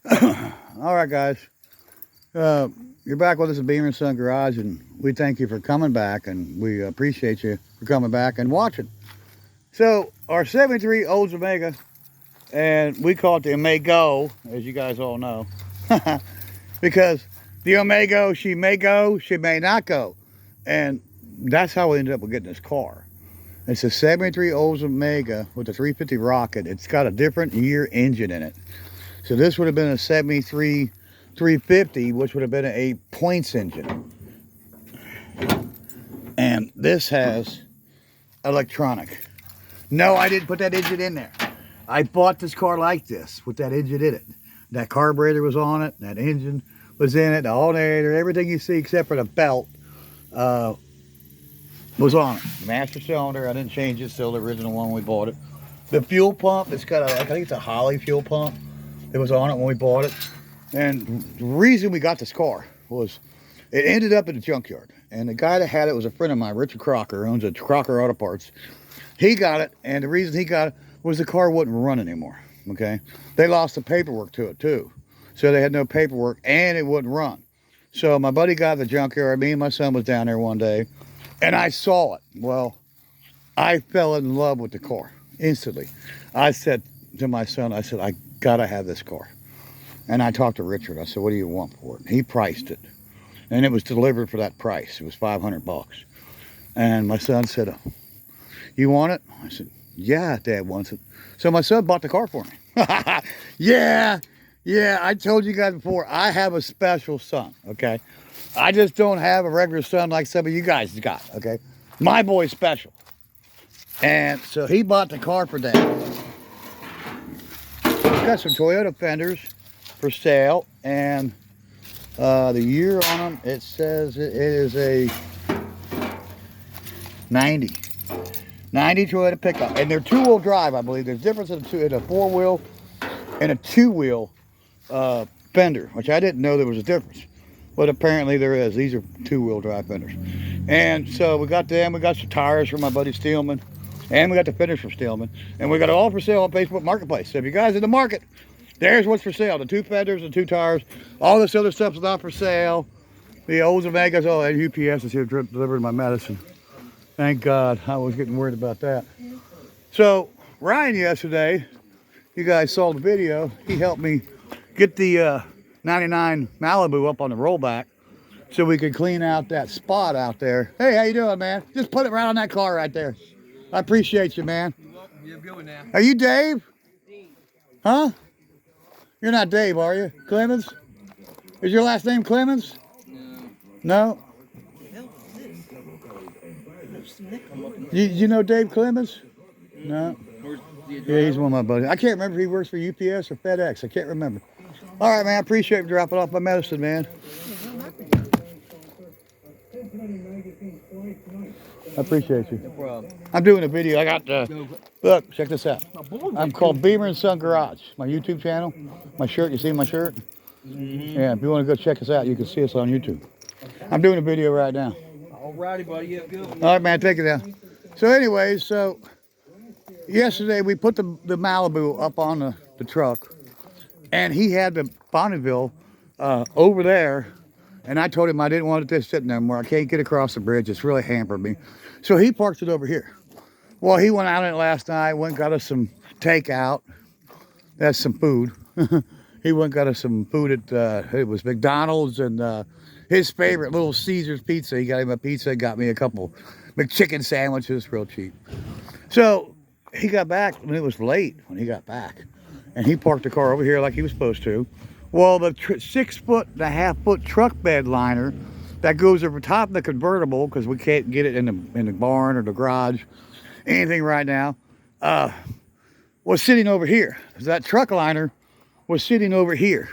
All right, guys. You're back with us at Beamer and Son Garage, and we thank you for coming back, and we appreciate you for coming back and watching. So, our 73 Olds Omega, and we call it the Omega, as you guys all know, because the Omega, she may go, she may not go. And that's how we ended up with getting this car. It's a 73 Olds Omega with a 350 rocket. It's got a different year engine in it. So this would have been a 73 350, which would have been an 8 points engine. And this has electronic. No, I didn't put that engine in there. I bought this car like this with that engine in it. That carburetor was on it, that engine was in it, the alternator, everything you see except for the belt was on it. The master cylinder, I didn't change it, still the original one when we bought it. The fuel pump, it's got I think it's a Holly fuel pump. It was on it when we bought it. And the reason we got this car was it ended up in the junkyard. And the guy that had it was a friend of mine, Richard Crocker, owns a Crocker Auto Parts. He got it, and the reason he got it was the car wouldn't run anymore, okay? They lost the paperwork to it, too. So they had no paperwork, and it wouldn't run. So my buddy got the junkyard. Me and my son was down there one day, and I saw it. Well, I fell in love with the car instantly. I said to my son, I said, I gotta have this car. And I talked to Richard. I said, what do you want for it? He priced it. And it was delivered for that price. It was $500. And my son said, you want it? I said, yeah, Dad wants it. So my son bought the car for me. Yeah, I told you guys before, I have a special son, okay? I just don't have a regular son like some of you guys got, okay? My boy's special. And so he bought the car for Dad. Got some Toyota fenders for sale, and the year on them, it says it is a 90 Toyota pickup, and they're two-wheel drive, I believe. There's a difference in a four-wheel and a two-wheel fender, which I didn't know there was a difference, but apparently there is. These are two-wheel drive fenders. And so we got them. We got some tires from my buddy Steelman, and we got the fenders from Steelman, and we got it all for sale on Facebook Marketplace. So if you guys in the market, there's what's for sale. The two fenders, the two tires, all this other stuff's not for sale. The Olds Omegas, oh, and UPS is here delivering my medicine. Thank God. I was getting worried about that. So Ryan yesterday, you guys saw the video, he helped me get the 99 Malibu up on the rollback so we could clean out that spot out there. Hey, how you doing, man? Just put it right on that car right there. I appreciate you, man. You're welcome. You have a good one now. Are you Dave? Huh? You're not Dave, are you? Clemens? Is your last name Clemens? No. You know Dave Clemens? No. Yeah, he's one of my buddies. I can't remember if he works for UPS or FedEx. I can't remember. All right, man. I appreciate you dropping off my medicine, man. I appreciate you. No problem. I'm doing a video. I got look, check this out. I'm called Beamer and Son Garage. My YouTube channel. My shirt. You see my shirt? Yeah. If you want to go check us out, you can see us on YouTube. I'm doing a video right now. Alrighty, buddy. You have a good one. All right, man. Take it down. So, anyways, yesterday we put the Malibu up on the truck, and he had the Bonneville over there. And I told him I didn't want it just sitting there anymore. I can't get across the bridge. It's really hampered me. So he parked it over here. Well, he went out in it last night, went and got us some takeout. That's some food. He went and got us some food at, it was McDonald's and his favorite, Little Caesar's Pizza. He got him a pizza, got me a couple McChicken sandwiches, real cheap. So he got back, and it was late when he got back. And he parked the car over here like he was supposed to. Well, the 6.5 foot truck bed liner that goes over top of the convertible, because we can't get it in the barn or the garage, anything right now, was sitting over here. That truck liner was sitting over here.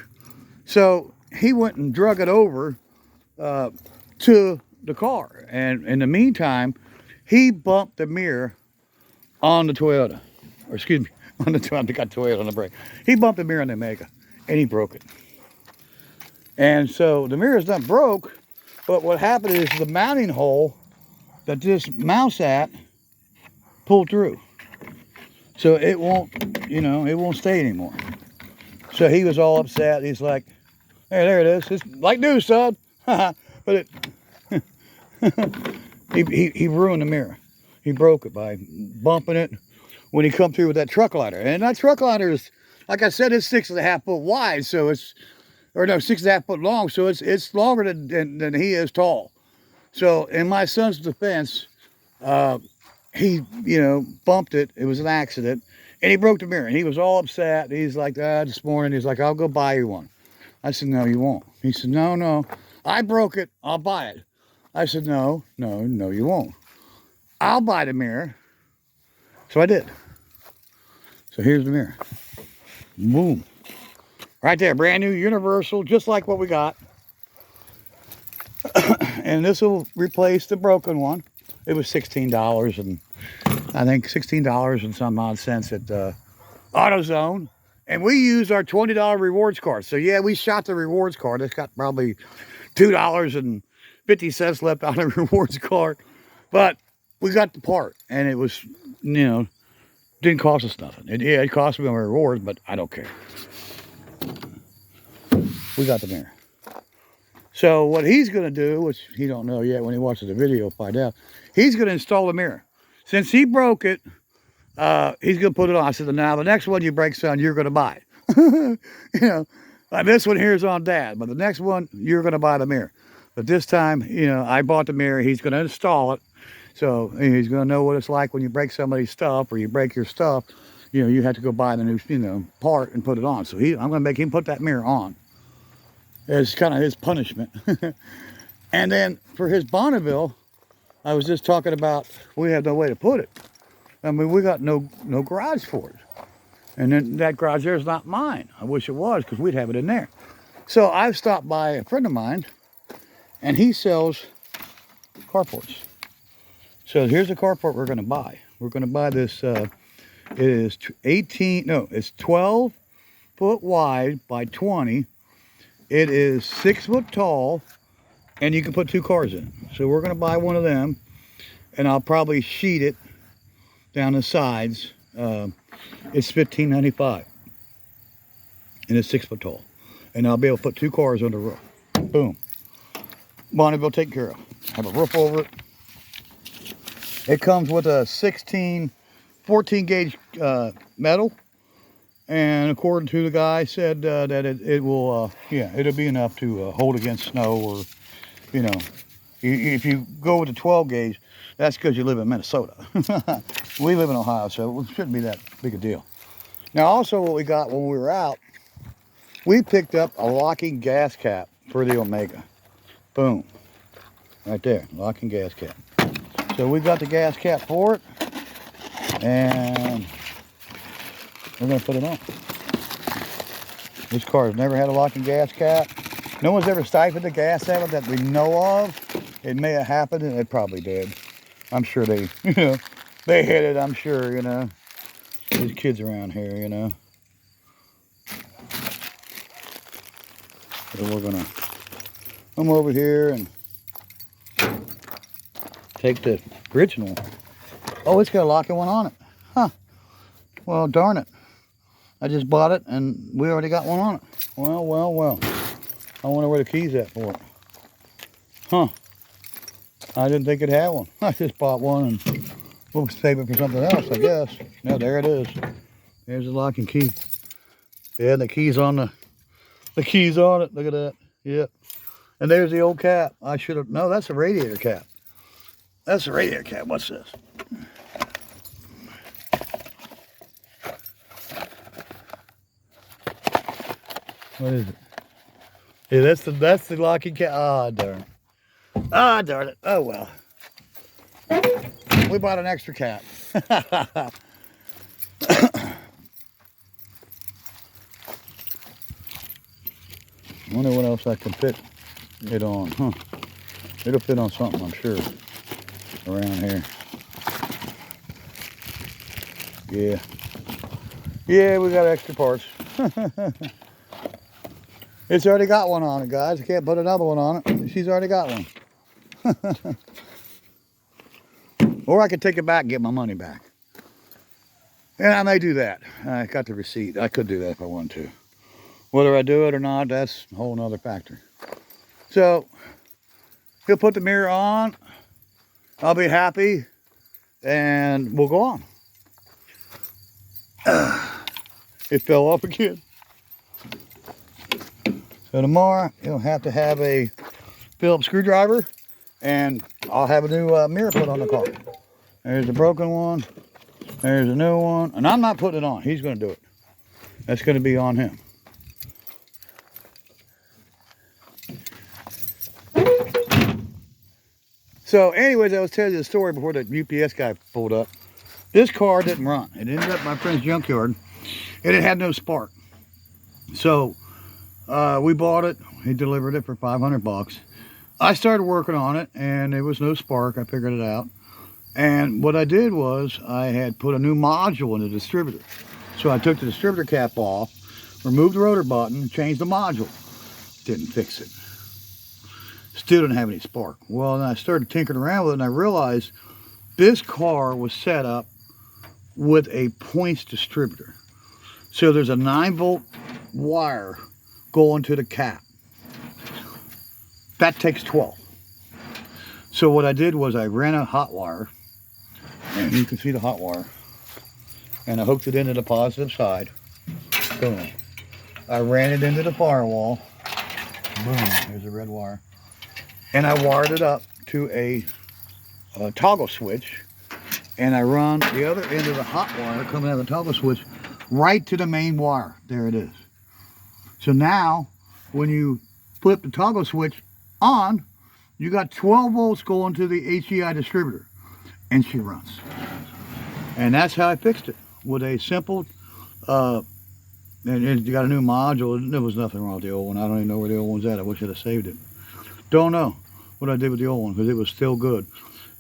So he went and drug it over to the car. And in the meantime, he bumped the mirror on the Toyota. Or excuse me, on the Toyota. I got Toyota on the brake. He bumped the mirror on the Omega. And he broke it. And so the mirror's not broke, but what happened is the mounting hole that this mounts at pulled through. So it won't, it won't stay anymore. So he was all upset. He's like, hey, there it is. It's like new, son. But it, he ruined the mirror. He broke it by bumping it when he come through with that truck ladder. And that truck ladder is, like I said, it's 6.5 foot wide, so it's, or no, 6.5 foot long, so it's longer than he is tall. So in my son's defense, he, you know, bumped it. It was an accident. And he broke the mirror. And he was all upset. He's like, this morning, he's like, I'll go buy you one. I said, no, you won't. He said, no. I broke it. I'll buy it. I said, no, you won't. I'll buy the mirror. So I did. So here's the mirror. Boom. Right there. Brand new, universal, just like what we got. And this will replace the broken one. It was $16 and I think $16 and some odd cents at AutoZone. And we used our $20 rewards card. So yeah, we shot the rewards card. It's got probably $2.50 left on the rewards card. But we got the part and it was, you know, didn't cost us nothing. It cost me my rewards, but I don't care. We got the mirror. So what he's going to do, which he don't know yet, when he watches the video, he'll find out. He's going to install the mirror. Since he broke it, he's going to put it on. I said, now the next one you break, son, you're going to buy it. You know, this one here is on Dad, but the next one, you're going to buy the mirror. But this time, you know, I bought the mirror. He's going to install it. So he's going to know what it's like when you break somebody's stuff or you break your stuff. You know, you have to go buy the new, you know, part and put it on. So I'm going to make him put that mirror on. It's kind of his punishment. And then for his Bonneville, I was just talking about, we had no way to put it. I mean, we got no garage for it. And then that garage there is not mine. I wish it was, because we'd have it in there. So I've stopped by a friend of mine, and he sells carports. So here's the carport we're going to buy. We're going to buy this, it is it's 12 foot wide by 20. It is 6 foot tall, and you can put 2 cars in it. So we're going to buy one of them, and I'll probably sheet it down the sides. It's $15.95, and it's 6 foot tall. And I'll be able to put 2 cars on the roof. Boom. Bonneville taken care of. Have a roof over it. It comes with a 14 gauge metal. And according to the guy, said that it will, it'll be enough to hold against snow, or, you know, if you go with the 12 gauge, that's because you live in Minnesota. We live in Ohio, so it shouldn't be that big a deal. Now, also what we got when we were out, we picked up a locking gas cap for the Omega. Boom. Right there, locking gas cap. So we got the gas cap for it, and we're going to put it on. This car has never had a locking gas cap. No one's ever stifled the gas out of it that we know of. It may have happened, and it probably did. I'm sure they, you know, they hit it, I'm sure, you know. These kids around here, you know. So we're going to come over here and take the original. Oh, it's got a locking one on it. Huh. Well, darn it. I just bought it, and we already got one on it. Well. I wonder where the key's at for it. Huh. I didn't think it had one. I just bought one, and we'll save it for something else, I guess. Yeah, there it is. There's the lock and key. Yeah, the key's on the key's on it. Look at that. Yep. And there's the old cap. I should have, no, that's a radiator cap. That's a radiator cap. What's this? What is it? Yeah, that's the locking cap. Ah, darn it. Ah, darn it. Oh, well. We bought an extra cap. Wonder what else I can fit it on, huh? It'll fit on something, I'm sure, around here. Yeah. Yeah, we got extra parts. It's already got one on it, guys. I can't put another one on it. She's already got one. Or I could take it back and get my money back. And I may do that. I got the receipt. I could do that if I wanted to. Whether I do it or not, that's a whole nother factor. So he'll put the mirror on. I'll be happy, and we'll go on. It fell off again. So tomorrow you'll have to have a Phillips screwdriver, and I'll have a new mirror put on the car. There's a broken one. There's a new one, and I'm not putting it on. He's going to do it. That's going to be on him. So anyways, I was telling you the story before the UPS guy pulled up. This car didn't run. It ended up at my friend's junkyard, and it had no spark. So we bought it. He delivered it for 500 bucks. I started working on it, and there was no spark. I figured it out. And what I did was I had put a new module in the distributor. So I took the distributor cap off, removed the rotor button, and changed the module. Didn't fix it. Still didn't have any spark. Well, then I started tinkering around with it, and I realized this car was set up with a points distributor. So there's a 9-volt wire going to the cap. That takes 12. So what I did was I ran a hot wire, and you can see the hot wire, and I hooked it into the positive side. Boom. I ran it into the firewall. Boom. There's a red wire. And I wired it up to a toggle switch, and I run the other end of the hot wire coming out of the toggle switch right to the main wire. There it is. So now when you flip the toggle switch on, you got 12 volts going to the HEI distributor, and she runs. And that's how I fixed it, with a simple and you got a new module. There was nothing wrong with the old one. I don't even know where the old one's at. I wish I'd have saved it. Don't know what I did with the old one, because it was still good.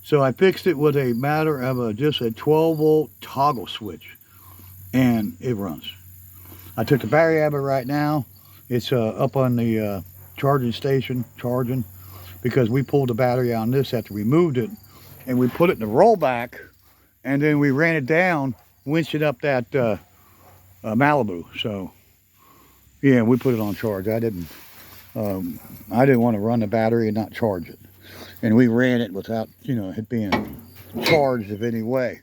So I fixed it with a matter of just a 12 volt toggle switch, and it runs. I took the battery out of it right now. It's up on the charging station, charging, because we pulled the battery out on this after we moved it, and we put it in the rollback, and then we ran it down, winched it up that Malibu. So yeah, we put it on charge. I didn't want to run the battery and not charge it. And we ran it without, it being charged of any way.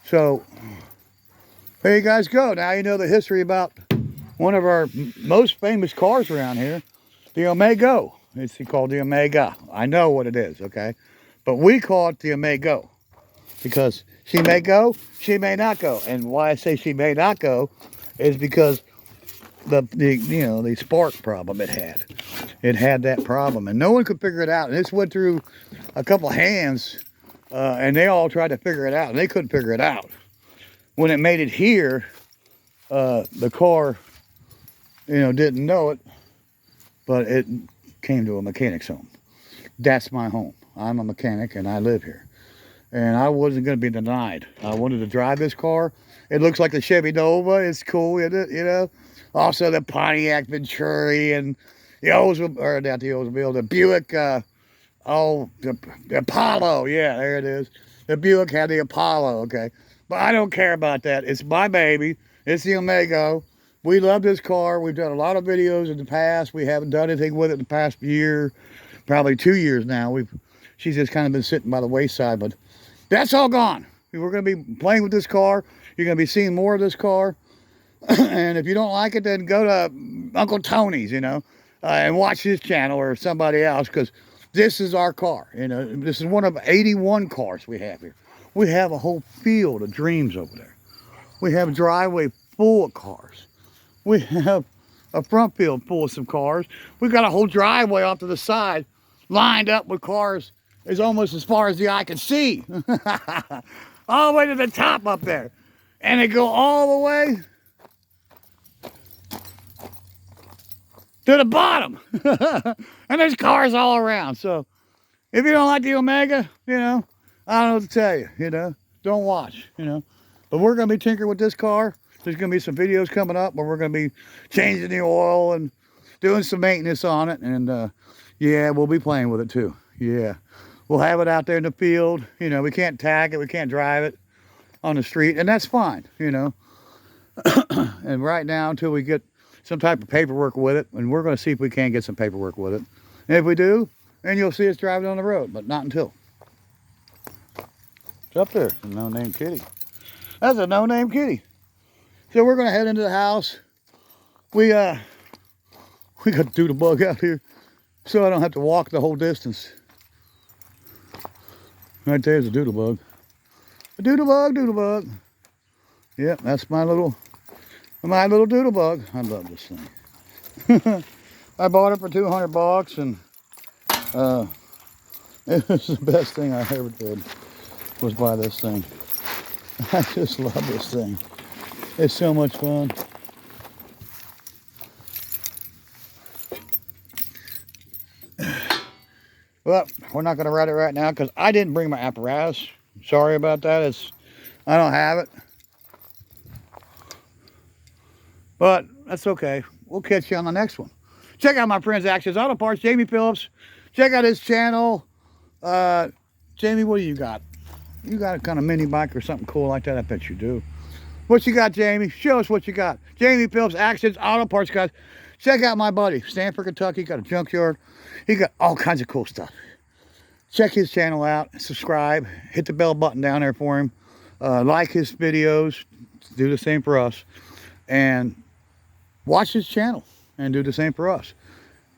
So there you guys go. Now you know the history about one of our most famous cars around here, the Omega. It's called the Omega. I know what it is, okay? But we call it the Omega because she may go, she may not go. And why I say she may not go is because the spark problem it had. It had that problem, and no one could figure it out. And this went through a couple hands, and they all tried to figure it out, and they couldn't figure it out. When it made it here, the car, didn't know it, but it came to a mechanic's home. That's my home. I'm a mechanic, and I live here. And I wasn't going to be denied. I wanted to drive this car. It looks like the Chevy Nova. It's cool, isn't it? Also the Pontiac Venturi and the Oldsmobile, not the Oldsmobile, the Buick, the Apollo. Yeah, there it is. The Buick had the Apollo, okay. But I don't care about that. It's my baby. It's the Omega. We love this car. We've done a lot of videos in the past. We haven't done anything with it in the past year, probably 2 years now. She's just kind of been sitting by the wayside, but that's all gone. We're going to be playing with this car. You're going to be seeing more of this car. And if you don't like it, then go to Uncle Tony's, and watch his channel or somebody else, because this is our car. This is one of 81 cars we have here. We have a whole field of dreams over there. We have a driveway full of cars. We have a front field full of some cars. We've got a whole driveway off to the side lined up with cars is almost as far as the eye can see. All the way to the top up there. And they go all the way to the bottom. And there's cars all around. So if you don't like the Omega, I don't know what to tell you, don't watch, But we're going to be tinkering with this car. There's going to be some videos coming up where we're going to be changing the oil and doing some maintenance on it. And yeah, we'll be playing with it too. Yeah. We'll have it out there in the field. We can't tag it. We can't drive it on the street. And that's fine, And right now, until we get some type of paperwork with it, and we're going to see if we can get some paperwork with it. And if we do, then you'll see us driving on the road, but not until. It's up there, a no-name kitty. That's a no-name kitty. So we're going to head into the house. We got Doodlebug out here, so I don't have to walk the whole distance. Right there's a Doodlebug. A Doodlebug. Yep, that's my little Doodlebug. I love this thing. I bought it for $200, and it was the best thing I ever did, was buy this thing. I just love this thing. It's so much fun. Well, we're not going to ride it right now because I didn't bring my apparatus. Sorry about that. I don't have it. But that's okay. We'll catch you on the next one. Check out my friend's Access Auto Parts, Jamie Phillips. Check out his channel. Jamie, what do you got? You got a kind of mini bike or something cool like that? I bet you do. What you got, Jamie? Show us what you got. Jamie Phillips, Access Auto Parts, guys. Check out my buddy, Stanford, Kentucky. Got a junkyard. He got all kinds of cool stuff. Check his channel out. Subscribe. Hit the bell button down there for him. Like his videos. Do the same for us. And watch his channel and do the same for us.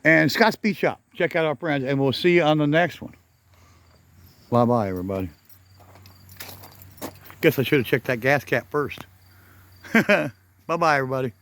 And Scott's Beat Shop. Check out our friends. And we'll see you on the next one. Bye-bye, everybody. Guess I should have checked that gas cap first. Bye-bye, everybody.